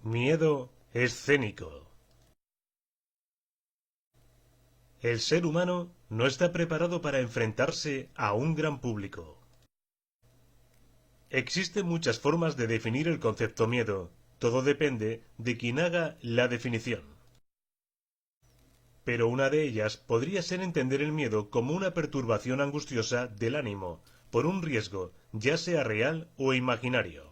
Miedo escénico. El ser humano no está preparado para enfrentarse a un gran público. Existen muchas formas de definir el concepto miedo. Todo depende de quien haga la definición. Pero una de ellas podría ser entender el miedo como una perturbación angustiosa del ánimo, por un riesgo, ya sea real o imaginario.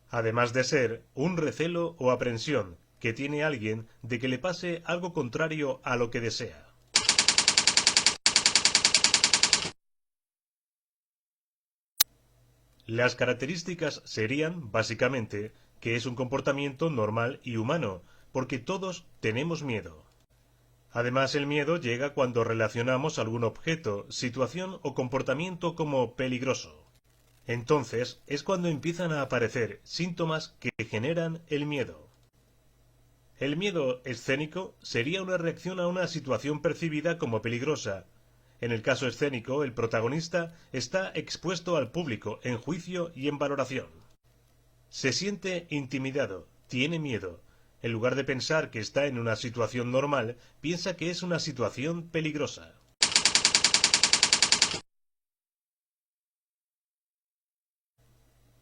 Además de ser un recelo o aprensión que tiene alguien de que le pase algo contrario a lo que desea. Las características serían, básicamente, que es un comportamiento normal y humano, porque todos tenemos miedo. Además, el miedo llega cuando relacionamos algún objeto, situación o comportamiento como peligroso. Entonces es cuando empiezan a aparecer síntomas que generan el miedo. El miedo escénico sería una reacción a una situación percibida como peligrosa. En el caso escénico, el protagonista está expuesto al público en juicio y en valoración. Se siente intimidado, tiene miedo. En lugar de pensar que está en una situación normal, piensa que es una situación peligrosa.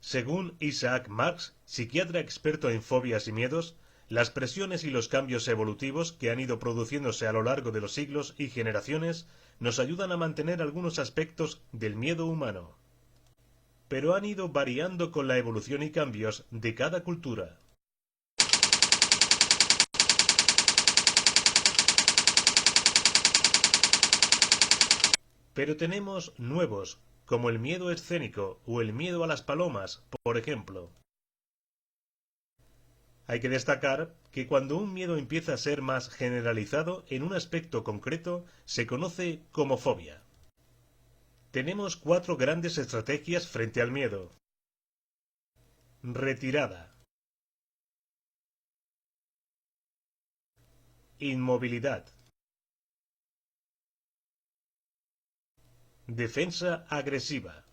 Según Isaac Marx, psiquiatra experto en fobias y miedos, las presiones y los cambios evolutivos que han ido produciéndose a lo largo de los siglos y generaciones nos ayudan a mantener algunos aspectos del miedo humano. Pero han ido variando con la evolución y cambios de cada cultura. Pero tenemos nuevos, como el miedo escénico o el miedo a las palomas, por ejemplo. Hay que destacar que cuando un miedo empieza a ser más generalizado en un aspecto concreto, se conoce como fobia. Tenemos 4 grandes estrategias frente al miedo. Retirada. Inmovilidad. Defensa agresiva.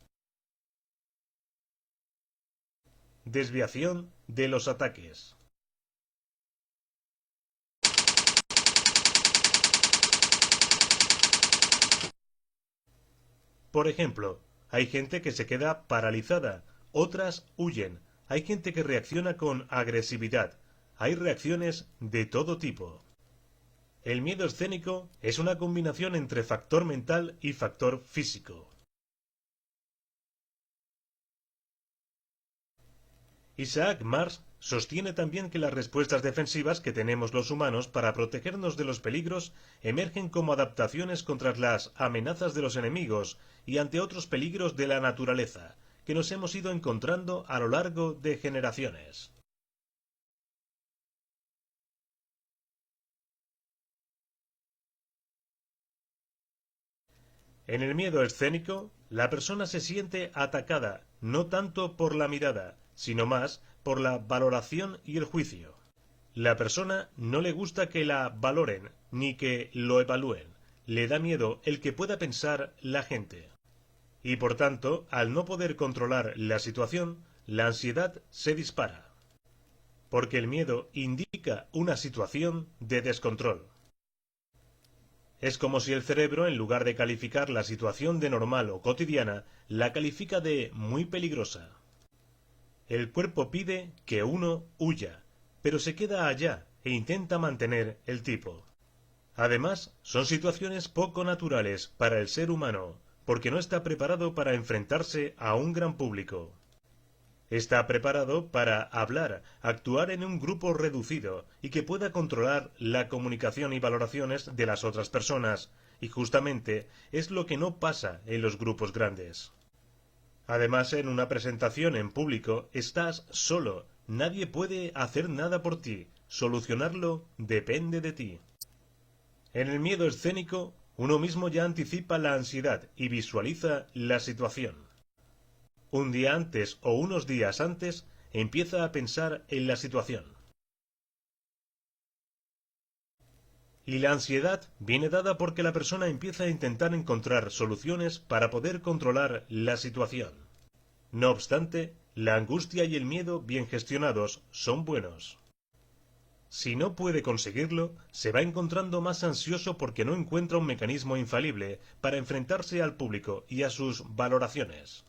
Desviación de los ataques. Por ejemplo, hay gente que se queda paralizada, otras huyen, hay gente que reacciona con agresividad, hay reacciones de todo tipo. El miedo escénico es una combinación entre factor mental y factor físico. Isaac Marx sostiene también que las respuestas defensivas que tenemos los humanos para protegernos de los peligros emergen como adaptaciones contra las amenazas de los enemigos y ante otros peligros de la naturaleza, que nos hemos ido encontrando a lo largo de generaciones. En el miedo escénico, la persona se siente atacada, no tanto por la mirada, sino más por la valoración y el juicio. La persona no le gusta que la valoren ni que lo evalúen. Le da miedo el que pueda pensar la gente. Y por tanto, al no poder controlar la situación, la ansiedad se dispara. Porque el miedo indica una situación de descontrol. Es como si el cerebro, en lugar de calificar la situación de normal o cotidiana, la califica de muy peligrosa. El cuerpo pide que uno huya, pero se queda allá e intenta mantener el tipo. Además, son situaciones poco naturales para el ser humano, porque no está preparado para enfrentarse a un gran público. Está preparado para hablar, actuar en un grupo reducido y que pueda controlar la comunicación y valoraciones de las otras personas, y justamente es lo que no pasa en los grupos grandes. Además, en una presentación en público estás solo, nadie puede hacer nada por ti, solucionarlo depende de ti. En el miedo escénico, uno mismo ya anticipa la ansiedad y visualiza la situación. Un día antes o unos días antes empieza a pensar en la situación. Y la ansiedad viene dada porque la persona empieza a intentar encontrar soluciones para poder controlar la situación. No obstante, La angustia y el miedo bien gestionados son buenos. Si no puede conseguirlo, se va encontrando más ansioso porque no encuentra un mecanismo infalible para enfrentarse al público y a sus valoraciones.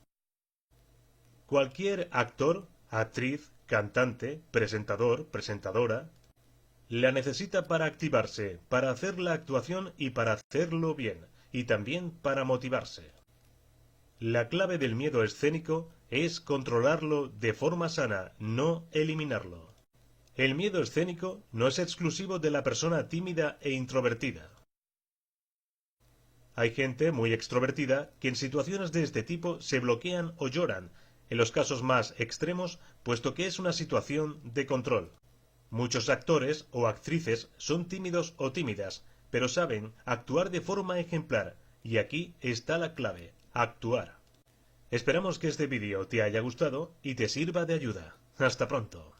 Cualquier actor, actriz, cantante, presentador, presentadora, la necesita para activarse, para hacer la actuación y para hacerlo bien, y también para motivarse. La clave del miedo escénico es controlarlo de forma sana, no eliminarlo. El miedo escénico no es exclusivo de la persona tímida e introvertida. Hay gente muy extrovertida que en situaciones de este tipo se bloquean o lloran, en los casos más extremos, puesto que es una situación de control. Muchos actores o actrices son tímidos o tímidas, pero saben actuar de forma ejemplar, y aquí está la clave, actuar. Esperamos que este vídeo te haya gustado y te sirva de ayuda. Hasta pronto.